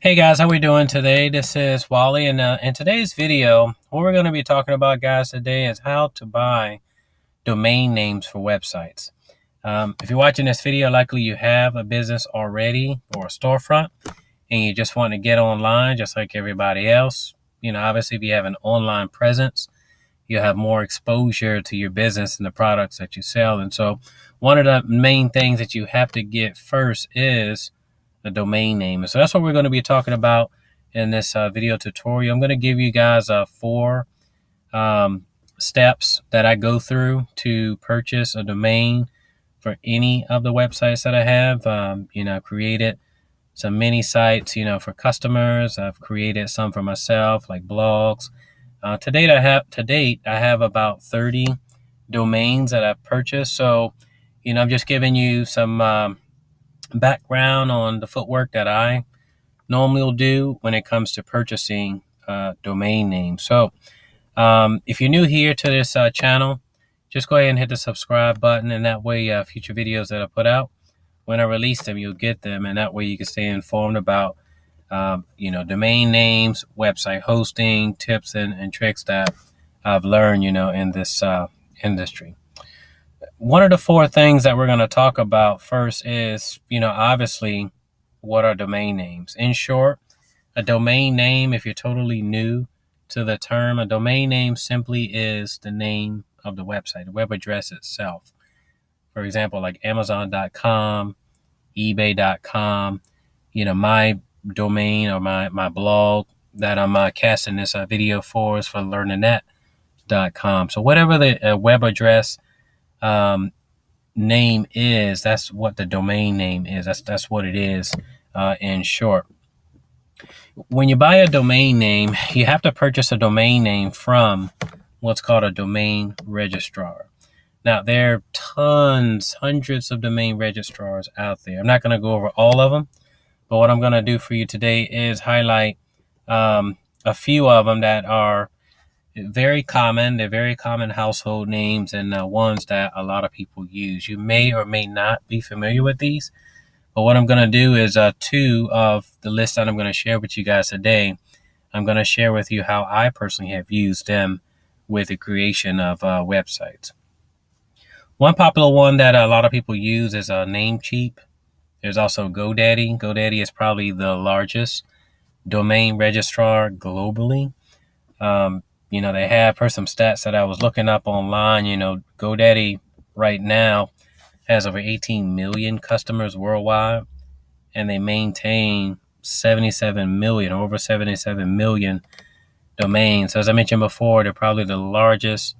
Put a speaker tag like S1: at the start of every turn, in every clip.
S1: Hey guys, how we doing today? This is Wally, and in today's video, what we're going to be talking about, guys, today is how to buy domain names for websites. If you're watching this video, likely you have a business already or a storefront, and you just want to get online just like everybody else. Obviously, if you have an online presence, you have more exposure to your business and the products that you sell. And so, one of the main things that you have to get first is a domain name. And so that's what we're going to be talking about in this video tutorial. I'm going to give you guys four steps that I go through to purchase a domain for any of the websites that I have. I've created some mini sites, for customers. I've created some for myself, like blogs. To date, I have about 30 domains that I've purchased. So, I'm just giving you some background on the footwork that I normally will do when it comes to purchasing domain names. So if you're new here to this channel, just go ahead and hit the subscribe button, and that way future videos that I put out, when I release them, you'll get them, and that way you can stay informed about domain names, website hosting, tips and tricks that I've learned, in this industry. One of the four things that we're going to talk about first is, obviously, what are domain names? In short, a domain name, if you're totally new to the term, a domain name simply is the name of the website, the web address itself. For example, like Amazon.com, eBay.com, my domain or my blog that I'm casting this video for is for learninnet.com. So whatever the web address name is, that's what the domain name is. That's what it is in short. When you buy a domain name, you have to purchase a domain name from what's called a domain registrar. Now, there are hundreds of domain registrars out there. I'm not going to go over all of them, but what I'm going to do for you today is highlight a few of them that are very common. They're very common household names and ones that a lot of people use. You may or may not be familiar with these, but what I'm going to do is two of the list that I'm going to share with you guys today. I'm going to share with you how I personally have used them with the creation of websites. One popular one that a lot of people use is Namecheap. There's also GoDaddy. GoDaddy is probably the largest domain registrar globally. They have, per some stats that I was looking up online, GoDaddy right now has over 18 million customers worldwide, and they maintain 77 million, over 77 million domains. So as I mentioned before, they're probably the largest,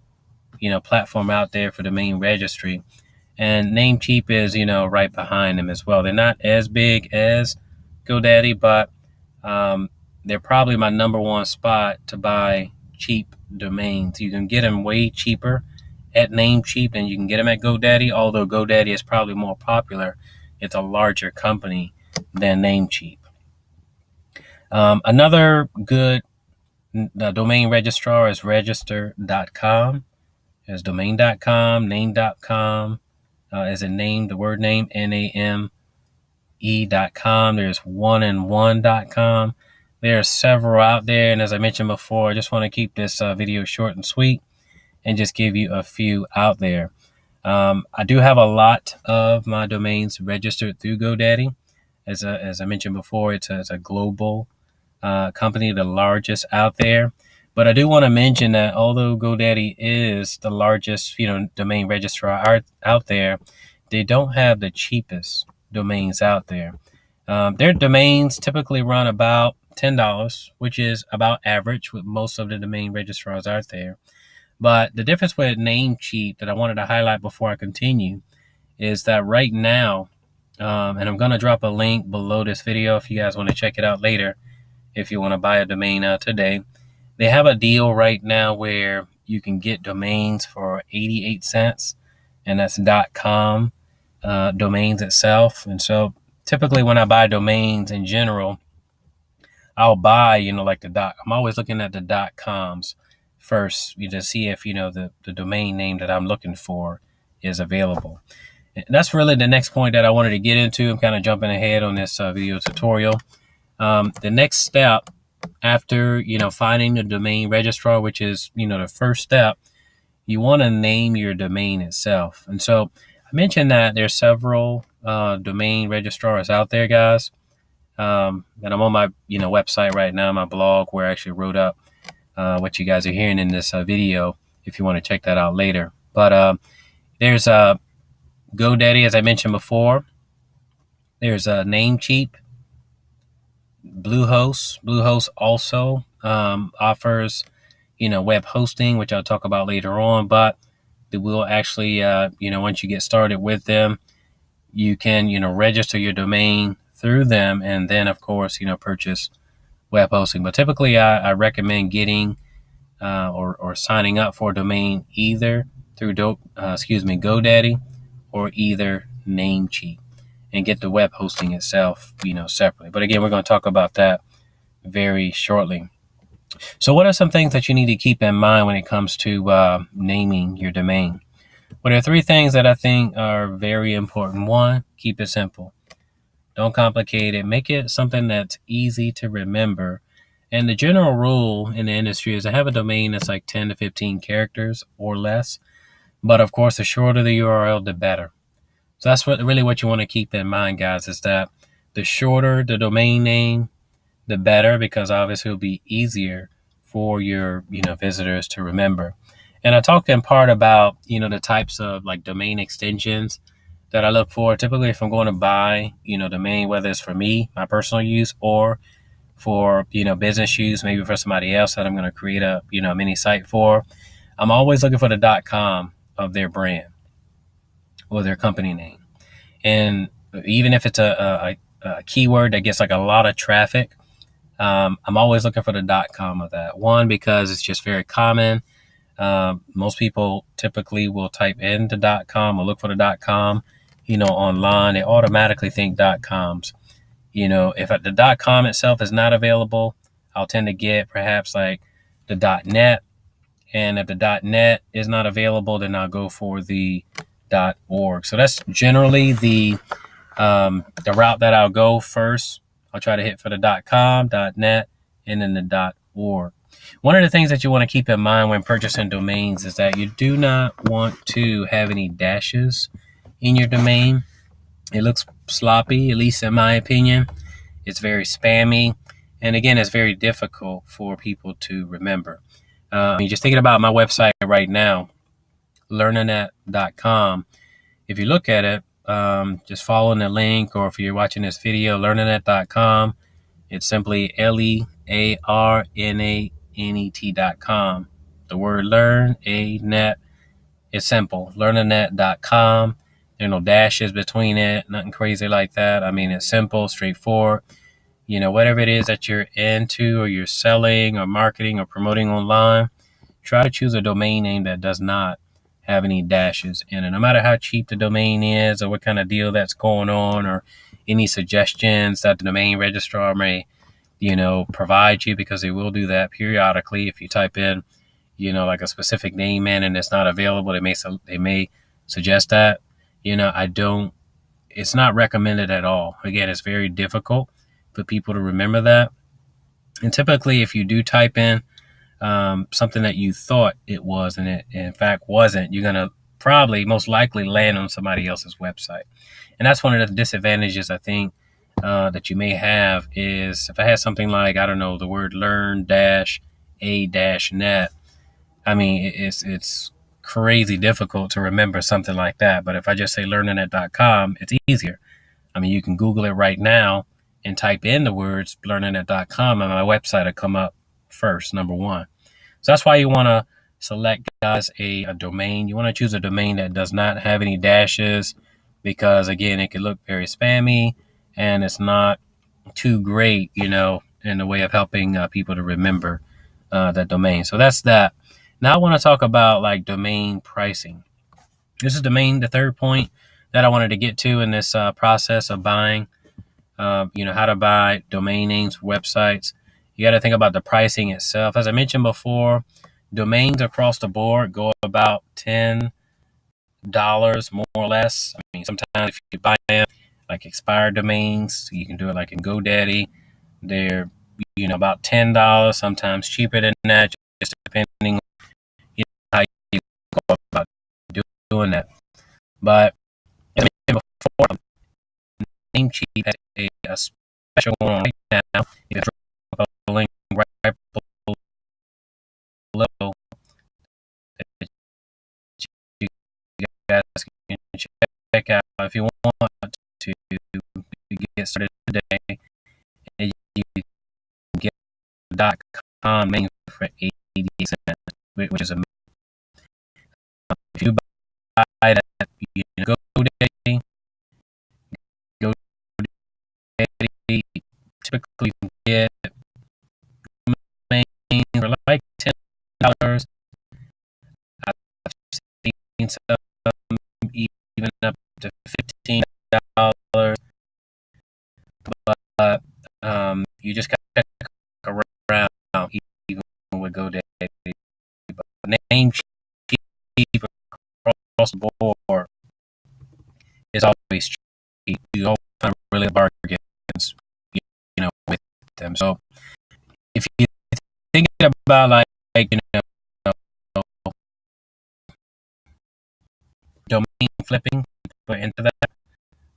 S1: platform out there for domain registry. And Namecheap is, right behind them as well. They're not as big as GoDaddy, but they're probably my number one spot to buy cheap domains. You can get them way cheaper at Namecheap than you can get them at GoDaddy, although GoDaddy is probably more popular. It's a larger company than Namecheap. Another good domain registrar is register.com. There's domain.com, name.com, as a name, the word name, NAME.com. There's oneandone.com. There are several out there, and as I mentioned before, I just want to keep this video short and sweet and just give you a few out there. I do have a lot of my domains registered through GoDaddy. As I mentioned before, it's a global company, the largest out there. But I do want to mention that although GoDaddy is the largest, domain registrar out there, they don't have the cheapest domains out there. Their domains typically run about $10, which is about average with most of the domain registrars out there. But the difference with Namecheap that I wanted to highlight before I continue is that right now, and I'm going to drop a link below this video if you guys want to check it out later, if you want to buy a domain today. They have a deal right now where you can get domains for 88 cents, and that's .com domains itself. And so typically when I buy domains in general, I'll buy, like I'm always looking at the .coms first, to see if, the domain name that I'm looking for is available. And that's really the next point that I wanted to get into. I'm kind of jumping ahead on this video tutorial. The next step after, finding the domain registrar, which is, the first step, you want to name your domain itself. And so I mentioned that there's several domain registrars out there, guys. And I'm on my, website right now, my blog, where I actually wrote up what you guys are hearing in this video, if you want to check that out later. But there's GoDaddy, as I mentioned before. There's Namecheap, Bluehost. Bluehost also offers, web hosting, which I'll talk about later on. But they will actually, once you get started with them, you can, register your domain through them, and then, of course, purchase web hosting. But typically, I recommend getting or signing up for a domain either through GoDaddy or either Namecheap, and get the web hosting itself, separately. But again, we're going to talk about that very shortly. So what are some things that you need to keep in mind when it comes to naming your domain? Well, there are three things that I think are very important. One, keep it simple. Don't complicate it. Make it something that's easy to remember. And the general rule in the industry is to have a domain that's like 10 to 15 characters or less. But of course, the shorter the URL, the better. So that's really what you want to keep in mind, guys, is that the shorter the domain name, the better, because obviously it'll be easier for your, visitors to remember. And I talked in part about, the types of like domain extensions that I look for. Typically, if I'm going to buy, domain, whether it's for me, my personal use, or for, business use, maybe for somebody else that I'm going to create a, mini site for, I'm always looking for the .com of their brand or their company name. And even if it's a keyword that gets like a lot of traffic, I'm always looking for the .com of that. One, because it's just very common. Most people typically will type in the .com or look for the .com, online. They automatically think .coms. If the .com itself is not available, I'll tend to get perhaps like the .net. And if the .net is not available, then I'll go for the .org. So that's generally the route that I'll go first. I'll try to hit for the .com, .net, and then the .org. One of the things that you want to keep in mind when purchasing domains is that you do not want to have any dashes in your domain. It looks sloppy, at least in my opinion. It's very spammy. And again, it's very difficult for people to remember. Just thinking about my website right now, learnernet.com. If you look at it, just following the link, or if you're watching this video, learnernet.com, it's simply LEARNANET.com. The word learn, net, it's simple. Learnernet.com. There are no dashes between it, nothing crazy like that. I mean, it's simple, straightforward. Whatever it is that you're into, or you're selling or marketing or promoting online, try to choose a domain name that does not have any dashes in it. No matter how cheap the domain is, or what kind of deal that's going on, or any suggestions that the domain registrar may, provide you, because they will do that periodically. If you type in, like a specific name in and it's not available, they may suggest that. It's not recommended at all. Again, it's very difficult for people to remember that. And typically, if you do type in something that you thought it was and it in fact wasn't, you're going to probably most likely land on somebody else's website. And that's one of the disadvantages, I think, that you may have, is if I had something like, I don't know, the word learn-a-net, I mean, it's crazy difficult to remember something like that. But if I just say learnernet.com, it's easier. I mean, you can Google it right now and type in the words learnernet.com, and my website will come up first, number one. So that's why you want to select, guys, a domain. You want to choose a domain that does not have any dashes, because again, it could look very spammy and it's not too great, in the way of helping people to remember that domain. So that's that. Now I want to talk about like domain pricing. This is the third point that I wanted to get to in this process of buying, how to buy domain names, websites. You got to think about the pricing itself. As I mentioned before, domains across the board go about $10 more or less. I mean, sometimes if you buy them like expired domains, you can do it like in GoDaddy. They're about $10, sometimes cheaper than that, just depending on how you go about doing that. But as I mentioned before, Namecheap has a special one right now. You can drop a link right below that you guys can check out if you want to get started today. And you can get .com name for 88 cents, which is amazing. If you buy that, GoDaddy, GoDaddy typically get domains for like $10. I've seen some even up to $15, but you just got to check around even with GoDaddy. But Namecheap across the board is always cheap. You always find really bargains, with them. So if you're thinking about like domain flipping, put into that,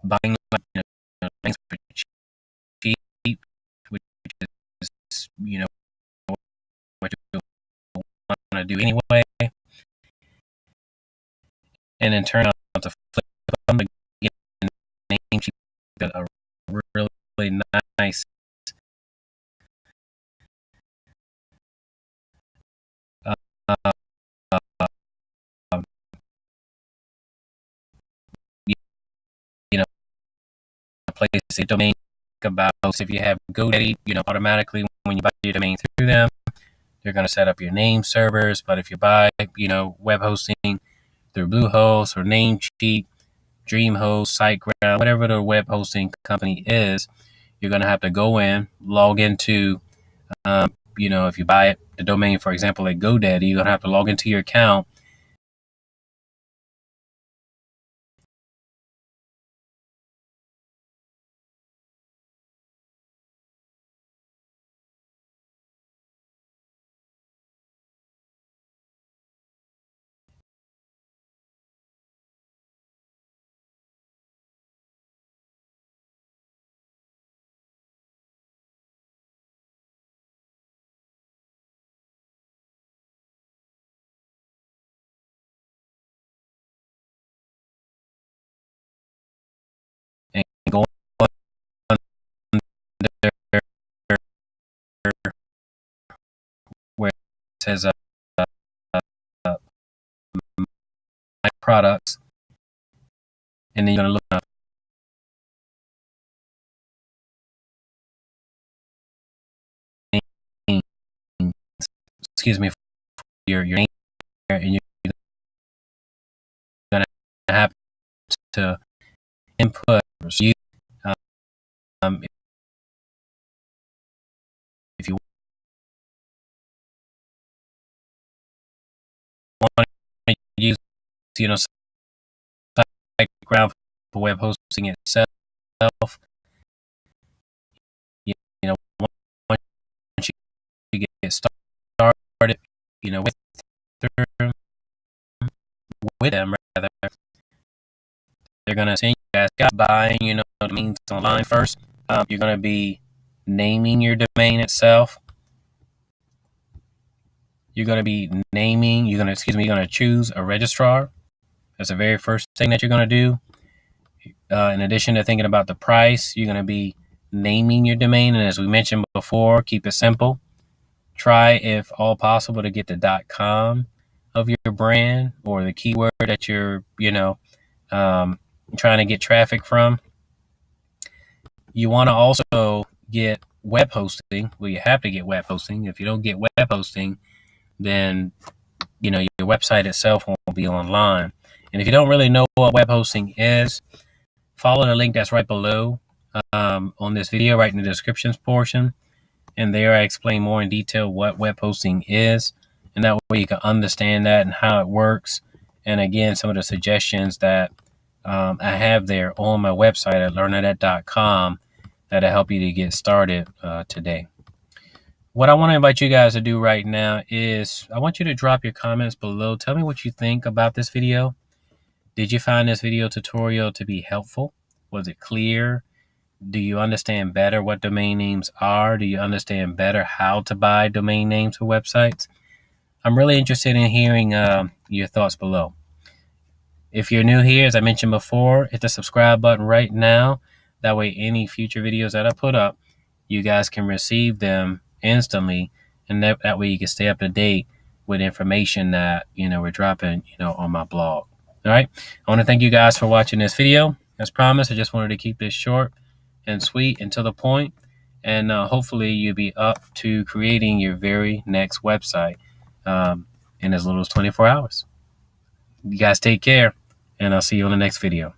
S1: buying like things for cheap, which is what you want to do anyway, and then turn out to flip them to get Namecheap a really nice uh, um, you know place a domain about. If you have GoDaddy, automatically when you buy your domain through them, they're going to set up your name servers. But if you buy web hosting through Bluehost or Namecheap, DreamHost, SiteGround, whatever the web hosting company is, you're going to have to go in, log into, if you buy the domain, for example, at GoDaddy, you're going to have to log into your account. And go on where it says my products, and then you're going to look up. Excuse me, for your name, and you're going to have to input. Um, if you want to use, SiteGround for web hosting itself, once you get started, with them, rather, they're going to send you guys buying, domains online first. You're going to be naming your domain itself. You're going to choose a registrar. That's the very first thing that you're going to do. In addition to thinking about the price, you're going to be naming your domain. And as we mentioned before, keep it simple. Try, if all possible, to get the .com of your brand or the keyword that you're, trying to get traffic from. You want to also get web hosting. Well, you have to get web hosting. If you don't get web hosting, then your website itself won't be online. And if you don't really know what web hosting is, follow the link that's right below on this video, right in the descriptions portion. And there I explain more in detail what web hosting is. And that way you can understand that and how it works. And again, some of the suggestions that I have there on my website at learnadet.com that'll help you to get started today. What I want to invite you guys to do right now is I want you to drop your comments below. Tell me what you think about this video. Did you find this video tutorial to be helpful? Was it clear? Do you understand better what domain names are? Do you understand better how to buy domain names for websites? I'm really interested in hearing your thoughts below. If you're new here, as I mentioned before, hit the subscribe button right now. That way, any future videos that I put up, you guys can receive them instantly, and that way you can stay up to date with information that we're dropping on my blog. All right, I want to thank you guys for watching this video. As promised, I just wanted to keep this short and sweet and to the point, and hopefully you'll be up to creating your very next website in as little as 24 hours. You guys take care, and I'll see you on the next video.